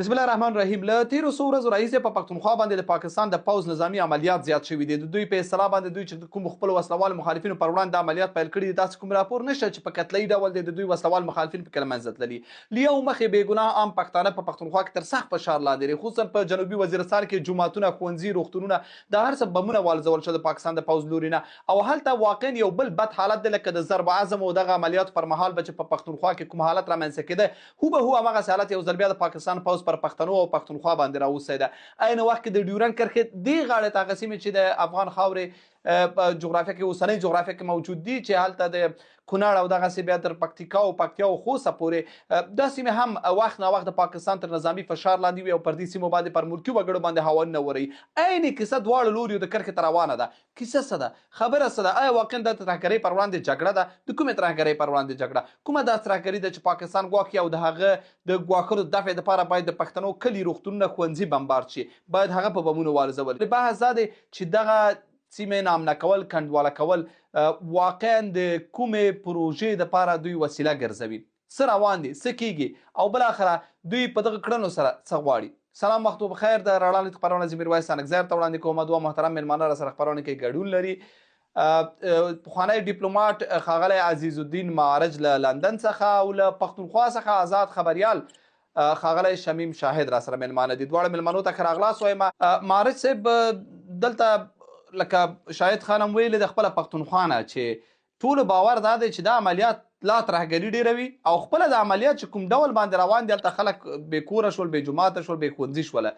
بسم الله الرحمن الرحیم. له تیرو څو ورځو راهیسې په پښتونخوا باندې د پاکستان د پوځ نظامي عملیات زیات شوي دي. د دوی په اصطلاح باندې دوی چې کوم خپل وسلوال مخالفینو پر وړاندې د عملیات پیل کړي دي، داسې کوم راپور نشته چې په قتلي ډول د دوی وسلوال مخالفین پکې له منځه تللي. له یو مخې بې ګناه عام پښتانه په پښتونخوا کې تر سخت فشار لاندې دي، خصوصا په جنوبي وزیرستان کې جوماتونه، ښوونځي، روغتونونه د هر څه بمونه والوځول شول د پاکستان د پوځ لوري نه. او هلته واقعا یو بل بد حالت دی، لکه د ضرب عزم او دغه عملیاتو پر مهال به چې په پښتونخوا کې کوم حالت رامنځته کېده، هوبهو همغسې حالت یو ځل بیا د پاکستان پوځ پر پښتنو او پښتونخوا باندې راوستی ده. عین وخت کې د ډیورنډ کرښې دې غاړې ته هغه سیمې چې د افغان خاورې په جغرافیه کې اوسنۍ جغرافیه کې موجود دي، چې هلته د کونړ او دغسې بیا تر پکتیکا او پکتیا او خوست پورې دا سیمې هم وخت نا وخت د پاکستان تر نظامي فشار لاندې وي او پر دې سیمو باندې پر ملکي وګړو باندې هاونونه وروي. عین کیسه دواړو لوریو د کرښې ته روانه ده. کیسه څه ده؟ خبره څه ده؟ آیا واقعا د ترهګرۍ پر وړاندې جګړه ده؟ د کومې ترهګرۍ پر وړاندې جګړه؟ کومه دا ترهګري ده چې پاکستان ګواکې او د هغه د ګواښلو دفع دپاره باید د پښتنو کلي، روغتونونه، ښوونځي بمبارد شي، باید هغه په بمونو والوځول. بحث دا دی چې دغه سیمې نامنه کول، کنډواله کول واقعا د کومې پروژې دپاره دوی وسیله ګرځوي؟ څه روان دي؟ څه کیږي؟ او بالاخره دوی په دغه کړنو سره څه غواړي؟ سلام، وخت بخیر. د رڼا لید خپرونه زه میرویس انګزر ته وړاندې کوم. دوه محترم میلمانه را سره خپرونه کې ګډون لري. پخوانی ډیپلوماټ ښاغلی عزیز الدین معارج له لندن څخه او له پښتونخوا څخه آزاد خبریال ښاغلی شمیم شاهد را سره میلمانه دي. دواړه میلمنو ته ښه راغلاست وایم. معارج صاحب، دلته لکه شاهد خانم ویلې د خپله پښتونخوا نه چې ټولو باور دا دی چې دا عملیات لا ترهګري ډېروي او خپله د عملیات چې کوم ډول باندې روان دي، هلته خلک بې کوره شول، بې جوماته شول، بې ښوونځي شوله.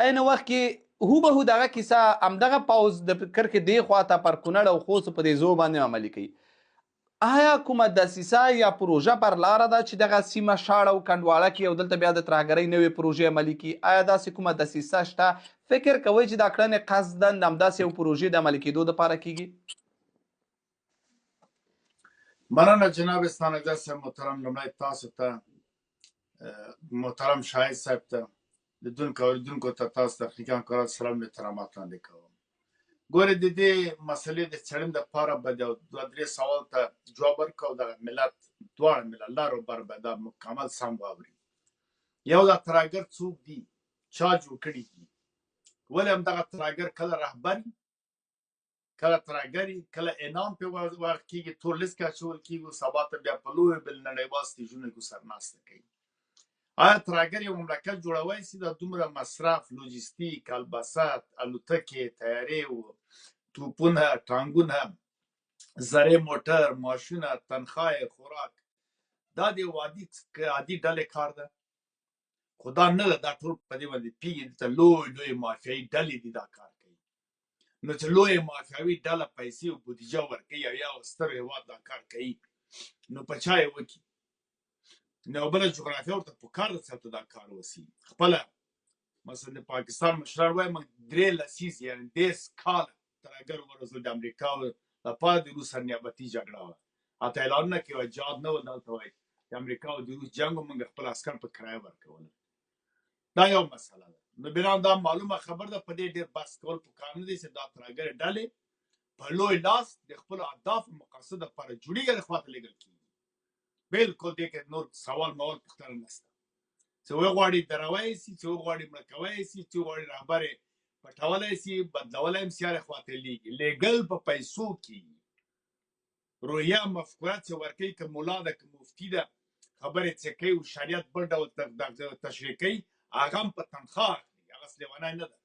عین وخت کې هوبهو دغه کیسه همدغه پوځ د کرښې دې خواته پر کونړ او خوست په دې ځو باندې عملي کوي. آیا کومه دسیسه یا پروژه پر لاره ده چې دغه سیمه شاړه او کنډواله کړي او دلته بیا د ترهګرۍ نوې پروژې عملي کړي؟ آیا داسې کومه دسیسه شته؟ فکر کوئ چې دا کړنې قصدا همداسې یو پروژې د عملي کېدو دپاره کیږي؟ مننه جناب ستانکزی صاحب محترم. لومړی تاسو ته محترم شاهد صاحب ته لیدونکو اوریدونکو ته تاسو ته تخنیکي همکارانو سلام احترامات وړاندې کوم. ګورې د دې مسلې د څېړنې دپاره به د دوه درې سوال ته جواب ورکړو. دغه ملت دواړه ملت لر او بر به دا مکمل سم واوري. یو دا ترهګر څوک دي، چا جوړ کړي دي، ولې همدغه ترهګر کله رهبر وي، کله ترهګر وي، کله انعام پرې ورکړل کېږي، تور لیست کې اچول کېږي، سبا ته بیا په لویو بل نړیوال سټیجونو کې سرناسته کوي. آیا ترهګر یو مملکت جوړولی سي؟ دا دومره مصرف، لوجستیک، البسات، الوتکې، طیارې و توپونه، ټانګونه، زرې موټر، ماشونه، تنخواه، خوراک، دا د یو عادي ډلې کار ده؟ خو دا نه ده. دا ټول په دې باندې پیږي. دلته لوی مافیایي ډلې دي دا کار کوي. نو چې لوی مافیاوي ډله پیسې او بودیجه ورکوي او یو ستر هېواد دا کار کوي، نو په چا یې وکړي؟ نو بله جغرافیه ورته پکار ده چې هلته دا کار وسي. خپله مثلا د پاکستان مشران وایي موږ 3 لسیزې یعنې 10 کاله ترهګر وروزل. د امریکا لپاره د روس سره نیابتي جګړه وه. حتی اعلانونه کوي جهاد نه و. دلته وایي د امریکا او د روس جنګ و، موږ خپل عسکر په کرایه ورکول. دا یو مسله ده. نو بنا دا معلومه خبر ده. په دې ډېر بحث کول پکار نه دی چې دا ترهګرې ډلې په لوی لاس د خپلو اهدافو مقاصد لپاره جوړېږي، هغې خواته لېږل کېږي. بلکل دې کې نور سوال موال پوښتنه نشته. چې وغواړي دروی سي، چې وغواړي مړه کوی سي، چې وغواړي رهبر یې پټولی سي، بدلولی هم سي، هرې خواته لیږي. لیږل په پیسو کېږي. روحیه مفکوره چې ورکوي، که ملا ده که مفتي ده، خبرې چې کوي او شریعت بل ډول تشریح کوي، هغه هم په تنخواه اخلي. هغه لیونی نه ده.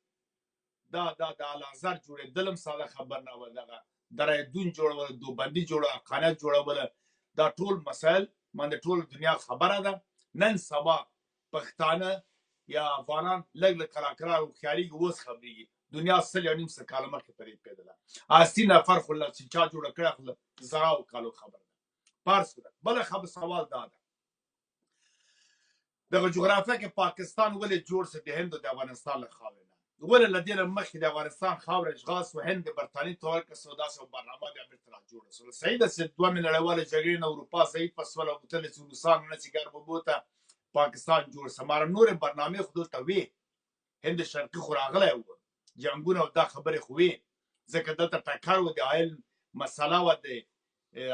دا د الازهر جوړېدل هم ساده خبر نه وه. دغه درایدون جوړوله، دوبندي جوړوله، قانع جوړوله، دا ټول مسایل باندې ټول دنیا خبره ده. نن سبا پښتانه یا افغانان لږ لږ کلاکرا هوښیارېږي، اوس خبرېږي. دنیا 100 کاله مخکې پرې پیدله. 80 نفر خو چې چا جوړه کړې خو له 100 کالو خبره ده. فرض کړه. بله سوال دا ده، دغه جغرافیه کې پاکستان ولې جوړ سو د هند او د افغانستان له خاورې نه؟ ولې له دې نه مخکې د افغانستان خاوره اشغال سو، هند د برطانیې ته ورکړه، داسې یو برنامه بیا بېرته راجوړه سوله. صحیح ده چې دویمې نړیوالې جګړې نه اروپا ضعیفه سوله، وتلې چې روسانو نه چې ګرمه بوته پاکستان جوړ سو. ماره نورې برنامې خو دلته وې. هند شرقي خو راغلی و، جنګونه او دا خبرې خو وې، ځکه دلته ټکر و، د آیل مسله وه. د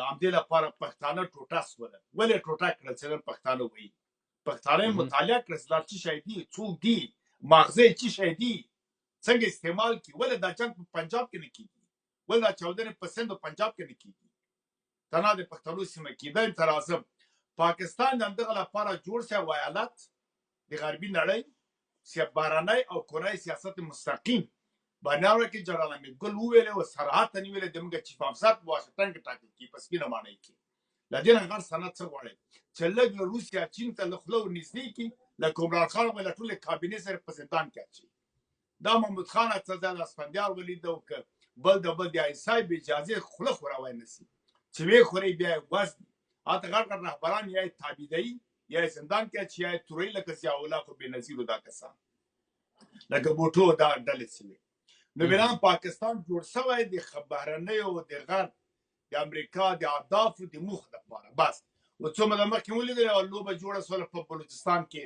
همدې لپاره پښتانه ټوټه سوله. ولې ټوټه کړل چې نن پښتانه وایي؟ پښتانه مطالعه کړه چې دا څه شی دي، څوک دي، ماغزه څه شی دي، څنګه استعمال کی. ولې دا جنګ په پنجاب کې نه کیږي؟ ولې دا چاودنې په سند او پنجاب کې نه کیږي؟ تنها د پښتنو سیمه کې دا ترازم پاکستان د دغه لپاره جوړ شوی وایالت د غربي نړۍ بهرنی او کورنی سیاست مستقیم باندې کې جنرال حمید ګل وویل او صراحت نیولې د موږ چیف افسر په واشنگټن کې ټاکل کی په سپینه معنی کې لدین غیر سند څه غواړي چې لږ روسیا چین ته له خلو نږدې کی لکه عمران خان ولا ټول کابینه سره پرزیدنت کړي. دا محمود خان څه د اسفندیار ولید او بل د بل د ایسای به اجازه خله خوراوي نسی چې وی خوري بیا واس اته غړ رهبران یا تابعداري یا زندان کې چې یا توري لکه سیاولا خو به نظیر دا کسان لکه بوټو دا ډلې سوي. نو بلان پاکستان جوړ شوی د خبرنۍ او د غرب د امریکا د اهداف د موخ لپاره بس. و څو مخکې ولیدل او لوبه جوړه سول په بلوچستان کې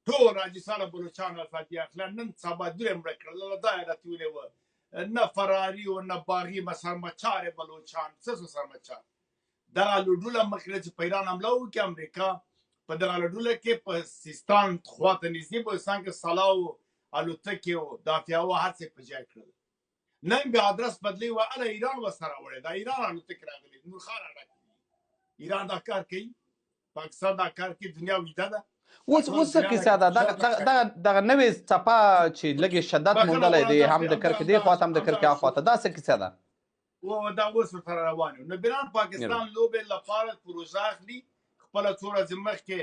ټول راجستان بلوچستان الفاتحه اخلا نن سبا درې مړ کړل دا راتوي و نه فراری او نه باغی مسرمچار بلوچستان څه سرمچار دا لډوله مخکې چې پیران حمله وکړي امریکا په دغه لډوله کې په سیستان خواته نږدې په څنګه سلاو الوتکې او دافیا او هر څه په ځای کړل. نن بیا ادرس بدلی و ال ایران وسره وړي دا ایران الوتکې راغلي نور خان راغلي ایران دا کار کوي پاکستان دا کار کوي دنیا ویده ده. اوس کیسه ده دغه نوې څپه چې لږې شدت موندلی دی هم د کرکې دې خواته هم د کرکې خواته دا څه کیسه ده و دا اوس ورسره روان یو. نو بلان پاکستان لوبې لپاره پروژه اخلي خپله څو ورځې مخکې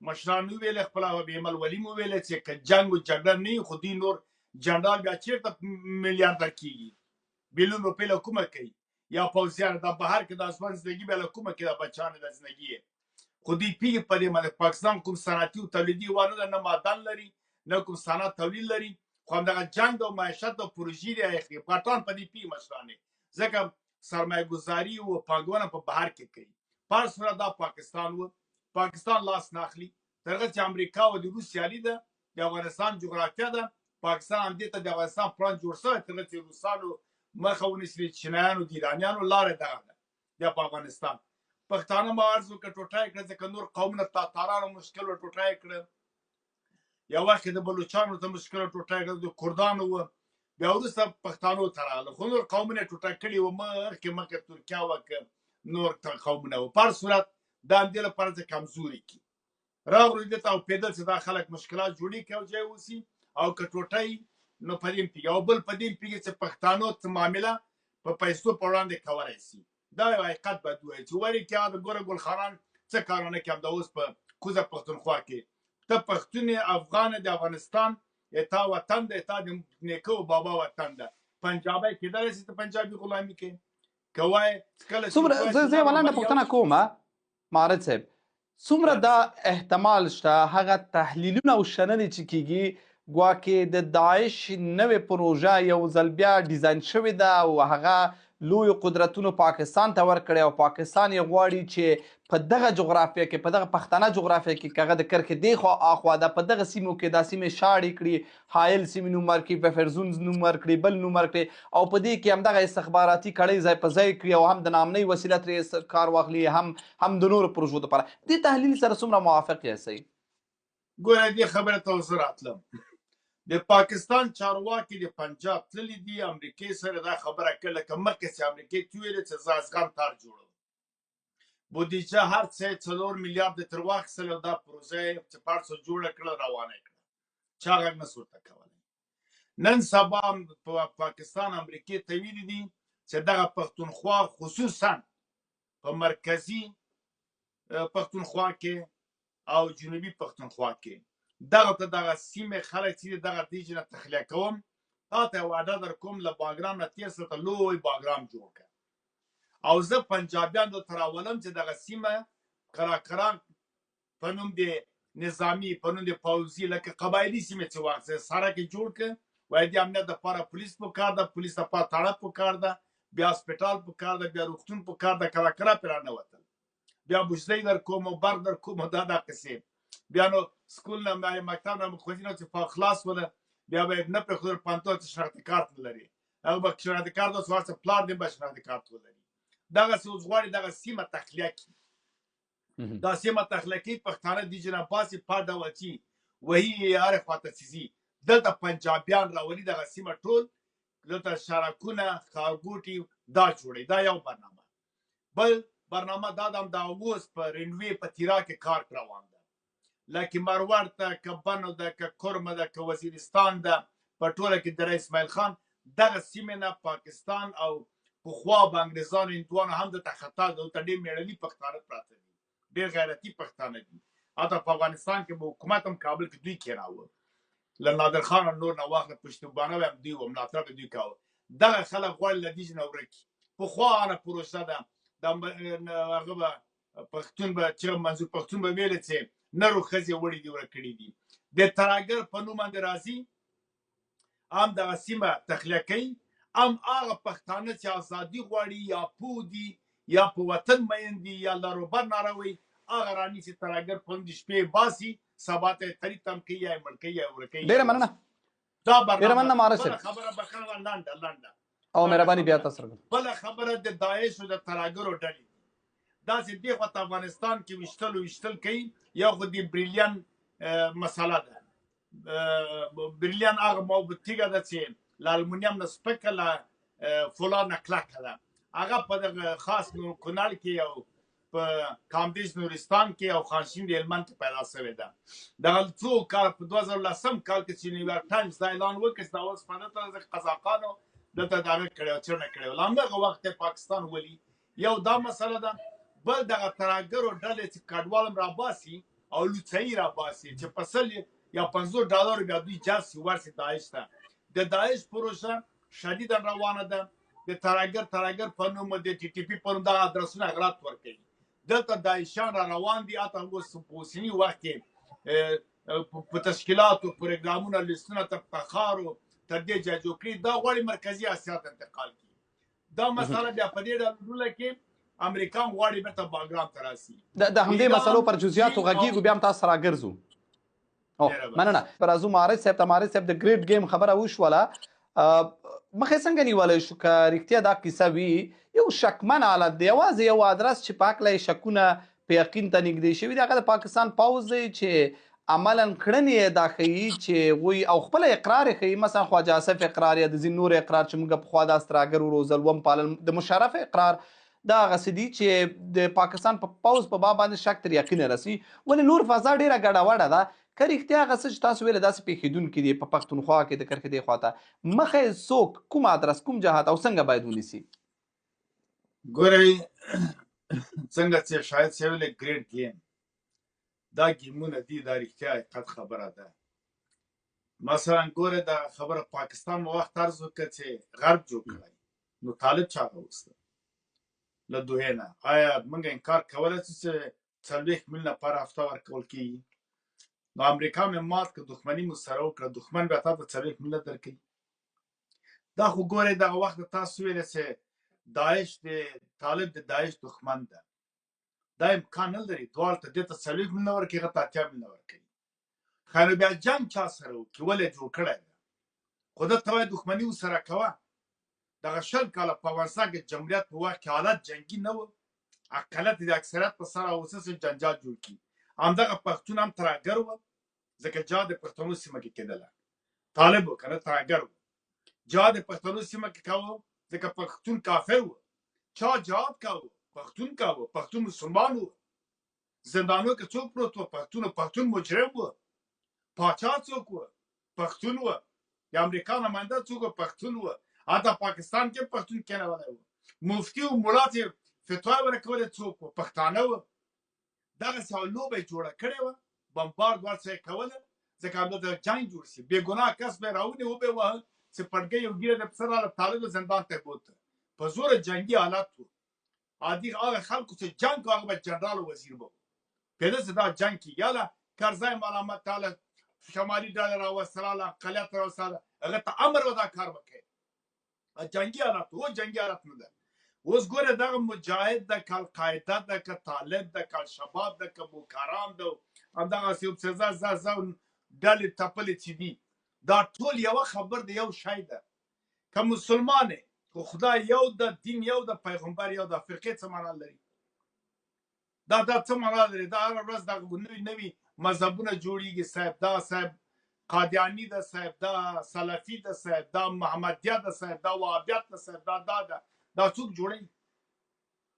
مشران وویل خپله بیمل ولي مو ویل چې که جنګ او جګړه نه وي خو دوی نور جنرال بیا چېرته میلیاردر کېږي بیلیون روپۍ له کومه کوي یا پوځیان دا بهر کې د اسمان زندګي بیا له کومه کوي دا بچیان د زندګي خو دوی پیږي په دې باندې پاکستان کوم صنعتي او تولیدي وانه ده نه معدن لري نه کوم صنعت تولید لري خو همدغه جنګ او معیشت او پروژې دی اخلي پټان په دې پیږي مشرانې ځکه سرمایه ګذاري او پانګونه په بهر کې کوي. پارس دا پاکستان و پاکستان لاس ناخلي ترغه چې امریکا او د روس سیالي ده د افغانستان جغرافیه ده پاکستان هم دې ته د افغانستان پلان جوړ شوی ترغه چې روسانو مخه ونیسي چینایانو د ایرانیانو لاره دغه ده د په افغانستان پښتانه مارزو کې ټوټای کړ ځکه نور قومونه تاتارانو مشکل ټوټای کړ یو وخت د بلوچستان ته مشکل ټوټای کړ د کردانو بیا وروسته پښتانو ته راغله خو نور قومونه ټوټه کړي و مخکې ترکیه وکړ نور قومونه و پر صورت دا هم دې لپاره چې کمزوري کړي راغلو دې ته او پیدل چې دا خلک مشکلات جوړي کوي او ځای اوسي او که ټوټی نو په دې پیږي او بل په دې پیږي چې پښتانو ته معامله په پیسو په وړاندې کولی شي. دا یو حقیقت باید ووایي چې ولې کې د ګوره ګل خانان څه کارونه کوي همدا اوس په کوزه پښتونخوا کې ته پښتون افغان د افغانستان تا وطن دی تا د نیکه او بابا وطن ده پنجابی کېدلی شي ته پنجابي غلامي کوې که وایې څومره زه یوه لنډه پوښتنه کوم معرض صاحب څومره دا احتمال شته هغه تحلیلونه او شننې چې کېږي ګواکې د داعش نوې پروژه یو ځل بیا ډیزاین شوې ده او هغه لویو قدرتونو پاکستان ته ورکړی او پاکستان یې غواړي چې په دغه جغرافیه کې په دغه پښتانه جغرافیه کې که هغه د کرکې دې خوا اخوا ده په دغه سیمو کې دا سیمې شاړې کړي حایل سیمې نوم ورکړي پفرزون نوم ورکړي بل نوم ورکړي او په دې کې همدغه استخباراتي کړۍ ځای په ځای کړي او هم د نامنۍ وسیله ترې کار واخلي هم د نورو پروژو دپاره دې تحلیل سره څومره موافق یاستئ؟ ګوره دې خبره ته اوس راتلم د پاکستان چارواکي د پنجاب تللي دي امریکې سره دا خبره کړې لکه مخکې چې امریکې ته ویلې چې زه افغان تار جوړوم بودیجه هر څه 4 میلیارد تر واخیستل او دا پروژه چې پارسو جوړه کړه روانه کړه چا غږ نه سو ورته کولی. نن سبا په پاکستان امریکې ته ویلي دي چې دغه پښتونخوا خصوصا په مرکزي پښتونخوا کې او جنوبي پښتونخوا کې دغه ته دغه سیمې خلک چې دغه دیجې نه تخلیه کوم تا ته وعده در کوم له باګرام نه تېر ته لوی باګرام جوړ کړه او زه پنجابیانو ته راولم چې دغه سیمه کراکران په نوم د نظامي په نوم د پوځي لکه قبایلي سیمې چې واخیستې سړک یې جوړ کړه وایي د امنیت دپاره پولیس پکار ده پولیس دپاره تړه پکار ده بیا هسپټال پکار ده بیا روغتون پکار ده کراکره پرې راننوتل بیا بوجدۍ در کوم او برق در کوم دا قصې بیا نو سکول نه مکتب نه مخوځینو چې خلاص وله بیا به نه پرېښودل پوهنتون چې شناختي کارت نه لري هغه به شناختي کارت اوس ورته پلار دی به شناختي کارت ولري دغسې اوس غواړي دغه سیمه تخلیه کړي دا سیمه تخلیقي پښتانه دي جناب باسي پاډه وچی وهي هر خواته سيزي دلته پنجابیان راولي دغه سیمه ټول دلته شارکونه ښارګوټي دا جوړي دا یو برنامه بل برنامه دا د اوس په رینوي په تیرا کې کار روان ده لکه مرور ته که بنو ده که کرمه ده که وزیرستان ده په ټوله کې د اسماعیل خان دغه سیمې نه پاکستان او پخوا به انګریزانو هندوانو هم دلته خطا دلته ډېر مېړني پښتانه پراته دي ډېر غیرتي پښتانه دي حتی په افغانستان کې به حکومت هم کابل کې دوی کېناوه له نادر خان او نور نه واخله پشتوبانه به هم دوی و ملاتړ به دوی کاوه دغه خلک غواړي له دې نه ورکي پخوا هغه پروسه ده هغه به پښتون به چې منظور پښتون به ویلې چې نرو ښځې وړي دي ورک کړي دي د ترهګر په نوم باندې راځي هم دغه سیمه تخلیه کوي هم هغه پښتانه چې ازادي غواړي یا پوه دي یا په وطن مین دي یا لاروبر ناروي هغه رانیسي ترهګر په د شپې باسي سبا ته تری تم کوي یا مړ کوي یا ور کوي ډیره مننه دا برنامه ډیره مننه مارسه خبره بخښنه لنډه او مهرباني بیا تاسو بل خبره د داعش او د ترهګرو ډلې دا چې دی خو افغانستان کې وشتل کوي یا خو د بریلیان مساله ده بریلیان هغه موبتیګه ده چې له المونیم نه سپکه له فولاد نه کلکه ده هغه په دغه خاص کونړ کې او په کامدیش نورستان کې او خانشین د هلمند کې پیدا شوې ده دغه څو کال په 2010 کال کې چې نیویارک ټایمز دا اعلان وکړ چې د اوسپنه ته قزاقانو دلته دغه کړی چرنه کړی ول همدغه وخت پاکستان ولي یو دا مسله ده بل دغه ترهګرو ډلې چې کډوال راباسي او لوڅوي راباسي چې په سل یا $50 بیا دوی جاسي ورسي داعش ته د داعش پروسه شدیدا روانه ده د ترهګر په نوم د ټي ټي پی په نوم د ادرسونه غلط ورکوي دلته داعشان را روان دي اته اوس په اوسني وخت کې په تشکیلاتو پروګرامونه لیستونه تر تخارو تر دې جوړ دا غواړي مرکزی اسیا ته انتقال کړي دا مسله بیا په دې ډول کې امریکا غواړي بیرته باګرام ته راسي د همدې مسلو پر جزئیاتو غږیږو بیا هم تاسو سره ګرځو او مننه پرازو مارج صاحب د ګریټ گیم خبره وشوله مخې څنګه نیولای شو که رښتیا دا کیسه وي یو شکمن حالت دی یوازې یو ادرس چې په هکله شکونه په یقین ته نږدې شوي دي هغه د پاکستان پوځ دی چې عملا کړنې دا ښیي چې هغوی او خپله اقرار یې ښیي مثلا خواجه اسف اقرار یا د ځینې نور اقرار چې موږ پخوا دا ستراګر وروزل وم پالل د مشرف اقرار دا هغسې دي چې د پاکستان په پوځ په باب باندې شک تر یقینه رسي ولې نور فضا ډېره ګډوډه ده که رښتیا هغه څه چې تاسو ویله داسې پېښېدونکي دي په پښتونخوا کې د کرښې دې خواته مخې څوک کوم ادرس کوم جهات او څنګه باید ونیسي ګورئ څنګه چې شاید چې ویلې ګریټ گیم دا گیمونه دي دا رښتیا حقیقت خبره ده مثلا ګوره دا خبره پاکستان مو وخت عرض وکړه چې غرب جوړ کړی نو طالب چا راوسته له دوحې نه آیا موږ انکار کولی شو چې 40 میلیونه پر هفته ورکول کېږي نو امریکا مې مات که دښمني مو سره وکړه دښمن بیا تا ته 40 میلیونه درکوي دا خو ګورئ دغه وخت تاسو ویلې چې داعش د طالب د داعش دښمن ده دا امکان نه لري دواړو ته دې ته 40 میلیونه ورکوي هغه ته 80 میلیونه ورکوي خو نو بیا جنګ چا سره وکړي ولې جوړ کړی ده خو ده ته وایي دښمني ورسره کوه دغه 20 کاله په افغانستان کې جمهوریت په وخت کې حالت جنګي نه و اقلیت د اکثریت په سر او اساس جنجال جوړ کړي همدغه پښتون هم ترهګر وه ځکه جهاد د پښتنو سیمه کې کېدله طالب و که نه ترهګر و جهاد د پښتنو سیمه کې کوه ځکه پښتون کافر و چا جهاد کوه پښتون کوه پښتون مسلمان و زندانو کې څوک پروت و پښتون مجرم و پاچا څوک و پښتون و د امریکا نماینده څوک و پښتون و حتی پاکستان کې پښتون کېنولی و مفتي و ملا چې فتوا ورکولې څوک و پښتانه و دغسې یوه لوبه یې جوړه کړې وه بمبارد ورڅخه یې کوله ځکه همدلته جنګ جوړ شي بې ګناه کس به یې راونیو وبه یې وهه چې پړکۍ یو ګیره د پسه راله طالب زندان ته یې بوته په زوره جنګي حالت و عادي هغه خلکو چې جنګ کوه هغه به جنرال و وزیر به پیدا چې دا جنګ کې یا له کرزی ملامت تعالی شمالي ډلې راوستله اقلیت راوستله هغه ته امر و دا کار به کوي جنګي حالت و جنګي حالت نه ده اوس ګوره دغه مجاهد ده که القاعده ده که طالب ده که الشباب ده که بوکارام ده همدغسې سزا ډلې تپلې چې دي دا ټول یوه خبر ده یو شی ده که مسلمان خو خدای یو ده دین یو ده پیغمبر یو ده فرقې څه معنا لري دا څه معنا لري؟ دا هره ورځ دا نوي مذهبونه جوړیږي صاحب. دا صاحب قادیانی ده صاحب، دا سلفي ده صاحب، دا محمدیه ده صاحب، دا وهابیت ده صاحب، دا څوک جوړوي؟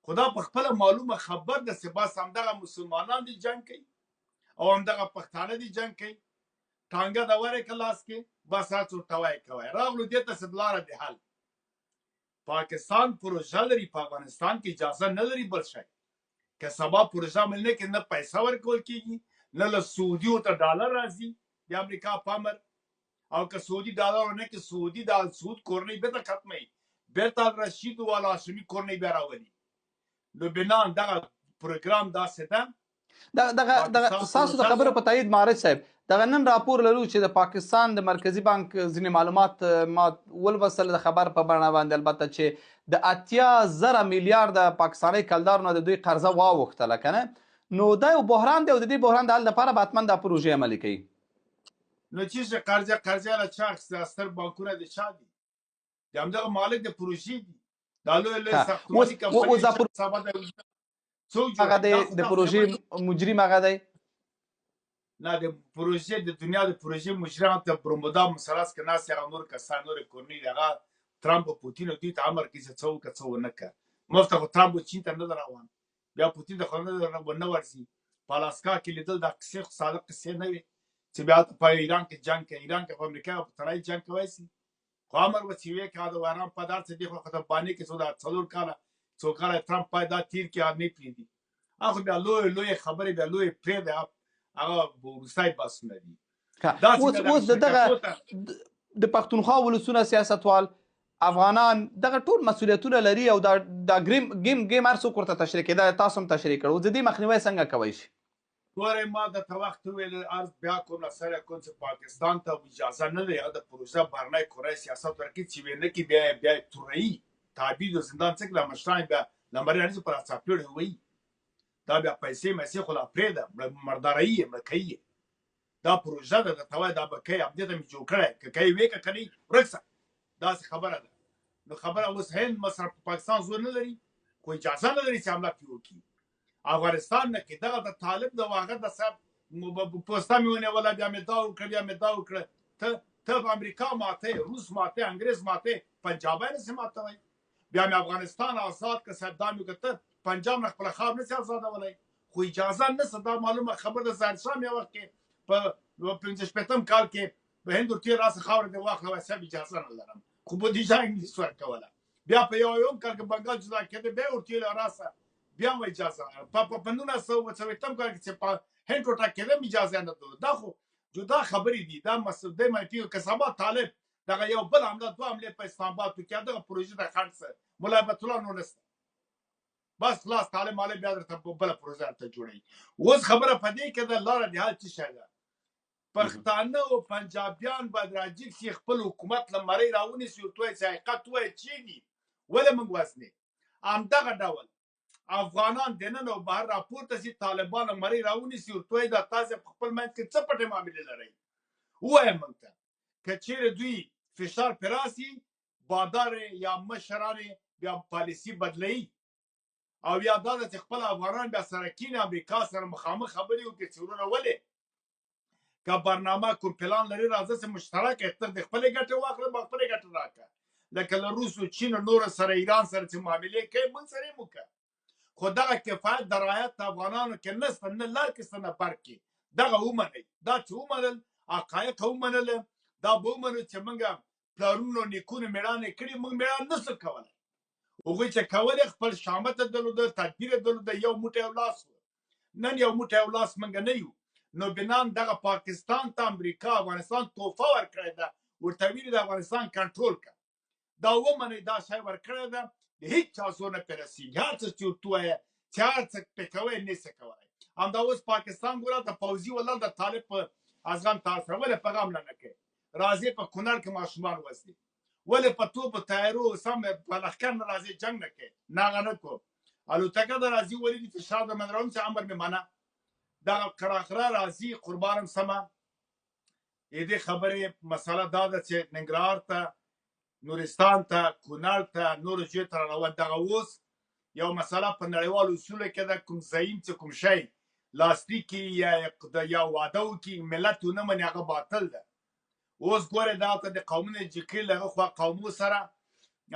خدا په خپله معلومه خبر ده چې بس همدغه مسلمانان دي جنګ کوي او همدغه پښتانه دي جنګ کوي. ټانګه د ورکه لاس کې بس هر څه ورته وایي کوی. راغلو دې ته چې لاره د حل. پاکستان پروژه لري په افغانستان کې، اجازه نه لري بل شی. که سبا پروژه عمل نه کړي، نه پیسه ورکول کېږي، نه له سعودي ورته ډالر راځي د امریکا په امر. او که سعودي ډالر ونه کړي، سعودي د سعود کورنۍ بېرته ختموي، بېرته رشید والا هاشمي کورنۍ بیا راولي. نو بنان دغه پروګرام داسې ده. دغه ستاسو د خبرو په تایید معرض صاحب، دغه نن راپور لرو چې د پاکستان د مرکزي بانک ځینې معلومات ما ولوستل د خبر په بڼه باندې، البته چې د 80,000 میلیارډ پاکستاني کلدارو نه د دوی قرضه واوښتله که نه. نو دا یو بحران دی او د دې بحران د حل لپاره به حتما دا پروژې عملي کوي. نو چې قرضه له چا اخیستې؟ ستر بانکونه د چا دي؟ د همدغه مالک د پروژې دي. دا لوی لوی ساختماني کمپنۍ هغه د پروژې مجرم هغه دی؟ نه، د پروژې د دنیا د پروژې مجرم ته برمودا مثلث کې ناست هغه نور کسان، نور کورنۍ دي. هغه ترامپ او پوتین او دوی ته امر کوي چې څه وکړه څه ونه کړه. مفته خو ترامپ چین ته نه ده روان، بیا پوتین ته خو ونه ورځي. په الاسکا کې لیدل دا قصې خو ساده قصې نه وي چې بیا په ایران کې جنګ کوي. ایران کې په امریکا او په تړای جنګ کوی شي، خو امر به چې وی کړه د ایران په دار څه دی خو خطر باندې کې څو دا څلور کاله څو کاله ترامپ پای دا تیر کې نه پریدي. هغه بیا لوی خبرې بیا لوی پرې ده. هغه وروستی بحثونه دي. اوس دغه د پښتونخوا ولسونه سیاستوال افغانان دغه ټول مسؤلیتونه لري او دا گیم هر څوک ورته تشریح کوي. دا تاسو هم تشریح کړو. د دې مخنیوی څنګه کوی شي؟ ګورئ، ما درته وخت وویل عرض بیا کوم سره کوم چې پاکستان ته اجازه نه لري د پروژه بهرنی کورنۍ سیاست ورکړي چې ویل نه کړي بیا تورهیي تعبید و زندان څه کړه مشران بیا لمبري اړیزو پر څاپلوړې وایي. دا بیا پیسې مسې خو لا پرېږده مردارایي یې مړه کوي. دا پروژه ده درته وایي دا به کوي. همدې ته مې جوړ کړی که کوي ویې که کوي ورک شه. داسې خبره ده. نو خبره اوس هند مثلا په پاکستان زور نه لري، خو اجازه نه لري چې حمله پرې وکړي. افغانستان نه کې دغه د طالب د هغه د صاحب پوسته مې ونیوله، بیا مې دا وکړه بیا مې دا وکړه. ته په امریکا ماتې، روس ماتې، انګریز ماتې، پنجابی نسې ماتوی. بیا مې افغانستان آزاد که صاحب دا مې وکړه ته پنجاب نه خپله خاور نسې ازادولی، خو اجازه نشته. دا معلومه خبر د ظاهرشاه مې وخت کې په 55 کال کې په هند ورتې راسه خاوره دې واخله صاحب اجازه نه لرم، خو بودیجه یې نشي ورکوله. بیا په یوم کال کې بنګال جدا کېده بیا ورتې راسه بیا هم اجازه په 1940 کال کې چې په هند ټوټه کېدم اجازه نه درلوده. دا خو جدا خبرې دي. دا مسودې منفي که سبا طالب دغه یو بل حمله دوه حملې په اسلام آباد کې دغه پروژې د خنډ سره ملا هیبت الله نور نشته، بس خلاص طالب مالې بیا درته بله پروژه درته جوړوي. اوس خبره په دې کې ده لاره د حل څه شی ده. پښتانه او پنجابیان باید راجګ شي، خپل حکومت له مرۍ راونیسي، ورته وایي چې حقیقت ووایي چې دي ولې موږ وسنې. همدغه ډول افغانان دننه او بهر راپورته شي، طالبان له مرۍ راونیسي، ورته وایي دا تاسې په خپل منځ کې څه پټې معاملې لرئ. ووایه موږ ته که چیرې دوی فشار پرې راسي، بادار یا مشران بیا پالیسي بدلوي او یا دا ده چې خپل افغانان بیا سره کینې امریکا سره مخامخ خبرې وکړي چې ورونه ولې که برنامه کوم پلان لري راځه چې مشترک ته د خپلې ګټې واخله ما خپلې ګټې راکړه. لکه له روس و چین او نورو سره ایران سره چې معاملې کوي موږ سره یې وکړه. خو دغه کفایت د رعایت افغانانو کې نشته، نه لر کې څه نه بر کې. دغه ومنئ. دا چې ومنل حقایق ومنله، دا به ومنو چې موږ پلارونو نیکونو مېړانې کړي، موږ مېړانه نشو کولی. هغوی چې کول خپل شامت درلوده، تدبیر درلوده، یو موټی او لاس و. نن یو موټی او لاس موږ نه یو. نو بنان دغه پاکستان ته امریکا افغانستان تحفه ورکړې ده، ورته ویلي د افغانستان کنټرول کړه. دا ومنئ دا شی ورکړی ده، د هېڅ چا زور نه پرې رسېږي. هر څه چې ورته ووایه چې هر څه پرې کوی نشئ کولی. همدا اوس پاکستان ګوره د پوځي ولاړ د طالب په ازغم تار سره ولې پیغام نه کوي. راځي په کونړ کې ماشومان وزدي، ولې په توپو تیارو سم په لښکر نه راځي جنګ نه کوي. نه هغه نه کو الوتکه د راځي ولې د فشار د من راوړم چې امر مې منه. دغه قراقره راځي قربانم سمه. دې خبرې مسله دا ده چې ننګرهار ته، نورستان ته، کونړ ته، نورو ځایو ته راروان. دغه اوس یو مسله په نړیوالو اصولو کې ده، کوم زعیم چې کوم شی لاسلیک کړي یا واده وکړي ملت ونه مني هغه باطل ده. اوس ګوره دلته د قومونو جګړې له هغه خوا قومونو سره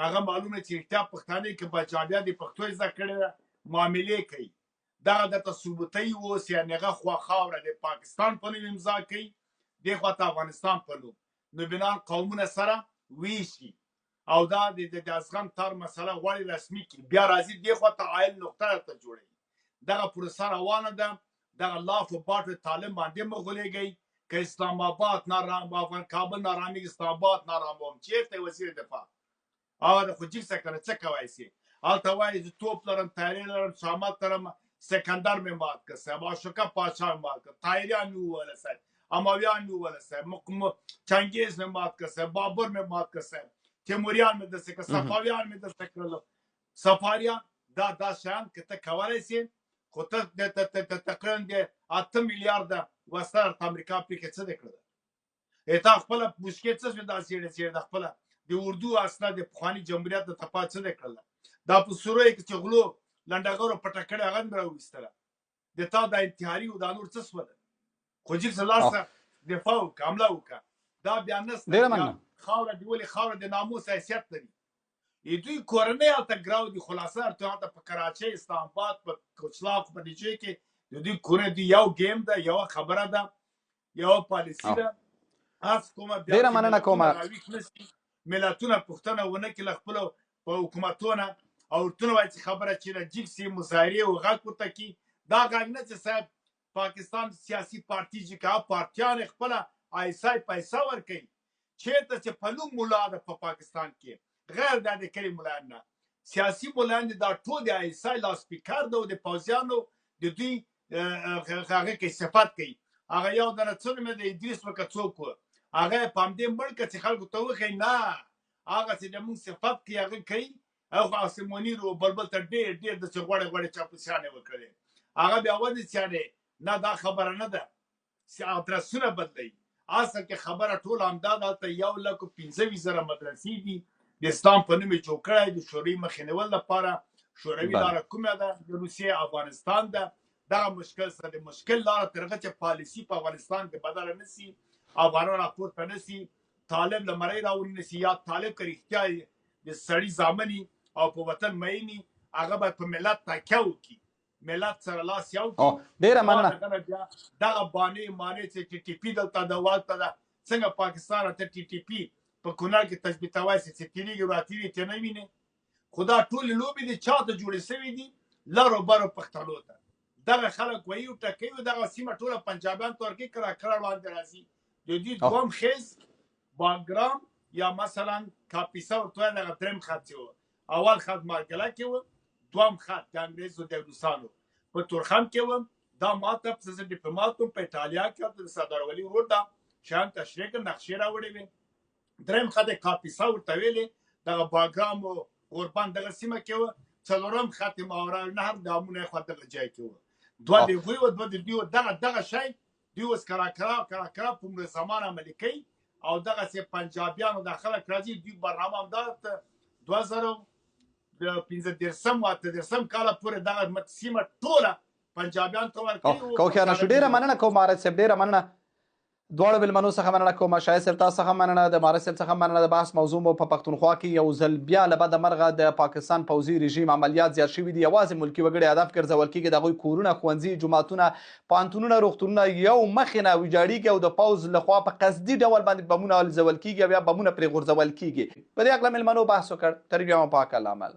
هغه معلومه چې رښتیا پښتانه کې پنجابیان د پښتو زده کړې ده معاملې کوي. دغه درته ثبوتوي اوس یعنې هغه خوا خاوره د پاکستان په نوم امضا کوي، دې خوا ته افغانستان په نوم، نو بنان قومونه سره ویشي او دا د ازغم تار مسله غواړي رسمي کړي، بیا راځي دې خوا ته عایل نقطه درته جوړوي. دغه پروسه روانه ده. دغه لاف و باټ طالب باندې مه غولېږئ که اسلام آباد نارام کابل نارامي اسلام آباد ناراموم چېرته وزیر دفاع هغه د خو جګ څه کنه څه کوی سي هلته وایي زه توپ لرم تیارې لرم شامت لرم سکندر مې مات کړ صاحب اشوکا پاچا مې مات کړ طاهریان مې ووهله صاحب امویان مې ووهله صاحب چنګیز مې مات کړ صاحب بابر مې مات کړ صاحب تیموریان مې دسې کړ صفویان مې دسې کړل صفاریان دا شیان که ته کولی سي خو ته تقریبا د 8 میلیارده وسله په امریکا پرې کې څه دی کړله تا خپله مشکل څه شوې دا څېړې د خپله د اردو اصله د پخواني جمهوریت د تپا څه دی کړله دا په سوریو کې چې غلو لنډغرو پټه کړې هغه مې راویستله د تا دا انتحاري او دا نور څه سوله خو جګ څه لاسه دفاع وکړه حمله وکړه دا بیا نسته خاوره د ولې خاوره د ناموس حیثیت لري دوی کورنۍ هلته ګراو دي خلاصه هلته په کراچۍ اسلام آباد په کوچلاق په دې ځای کې د دوی کورنۍ دي یو گیم ده یوه خبره ده یوه پالیسي ده هڅه کومه ډېره مننه کومه راویښ نسي ملتونه پوښتنه ونه کړي له خپلو په حکومتونه او ورته وایي چې خبره چې ده جګ سي مظاهرې او غږ ورته کړي دا غږ نه چې صاحب پاکستان سیاسي پارټي چې که پارټیان یې خپله ایسای پیسه ورکوي چېرته چې په نوم ملا ده په پاکستان کې غیر دا د کلي ملایان نه سیاسي ملایان دا ټول د ایسای لاسپیکر ده او د پوځیانو د دوی هغه کې صفت کوي هغه یو دنه څه نوم د ادریس ورکه څوک و هغه یې په همدې مړ کړه چې خلکو ته وښیي نه هغه چې د مونږ صفت کوي هغه کوي هغه آسمونیر و بلبل ته ډېر ډېر داسې غوړې غوړې چاپلوسیانې وکړې هغه بیا ودې سیانې نه دا خبره نه ده ادرسونه بدلوي اصل کې خبره ټول همدا ده هلته 1,15,000 مدرسې دي د اسلام په نوم یې جوړ کړی د شوروي مخې نیول لپاره شوروي لاره کومه ده د روسیې افغانستان ده دغه مشکل سره د مشکل لاره تر هغه چې پالیسي په افغانستان کې بدله نه سي افغانان راپورته نه سي طالب له مرۍ راوړي نه سي یا طالب که رښتیا د سړي زامن او په وطن مین هغه باید په ملت تکیه وکړي ملت سره لاس یو کړي ډېره مننه دغه بانې مانې چې ټي ټي پي دلته ده والته ده څنګه پاکستان ته ټي ټي پي په کونړ کې تثبیتوای سي چې تېرېږي راتېرېږي ته نه وینې خو دا ټولې لوبې دي چا ته جوړې سوي دي لرو برو پښتنو ته دغه خلک وایي او ټکوي دغه سیمه ټوله پنجابیان ته ورکوي کراکړه وړاندې راځي د دوی دوم خیز باګرام یا مثلا کاپیسا ورته وایي دغه درېیم خط چې و اول خط مارګله کې و دوم خط د انګریزو د روسانو په تورخم کې وم دا ماته په زه ډیپلومات وم په ایټالیا کې هلته د سردارولي ورور ده شیان تشریح کړم نقشې راوړې وې درېیم خط یې کاپیسا ورته ویلې دغه باګرام و غوربند دغه سیمه کې و څلورم خط یې ماورا النهر ګامونه یې خوا دغه ځای کې و دوه د هغوی و دوه د دوی و دغه شی دوی اوس کراکړه په منظمان عملي کوي او دغسې پنجابیانو دا خلک راځي دوی برنامه همدا 2015 و 18 کاله پورې دغه سیمه ټوله پنجابیان ته ورکوي کوکیار نشو ډېره مننه کوم مهارت صاحب ډېره مننه دواړو مېلمنو څخه مننه کوم شایست صاحب تاسو څخه مننه د مهارت صاحب څخه مننه د بحث موضوع مو په پښتونخوا کې یو ځل بیا له بده مرغه د پاکستان پوځي رژیم عملیات زیات شوي دي یوازې ملکي وګړي هدف ګرځول کېږي د هغوی کورونه ښوونځي جوماتونه پوهنتونونه روغتونونه یو مخې نه ویجاړېږي او د پوځ لخوا په قصدي ډول باندې بمونه الزول کېږي او یا بمونه پرې غورځول کېږي په دې هکله مېلمنو بحث وکړ تر بیا مو پاک الله عمل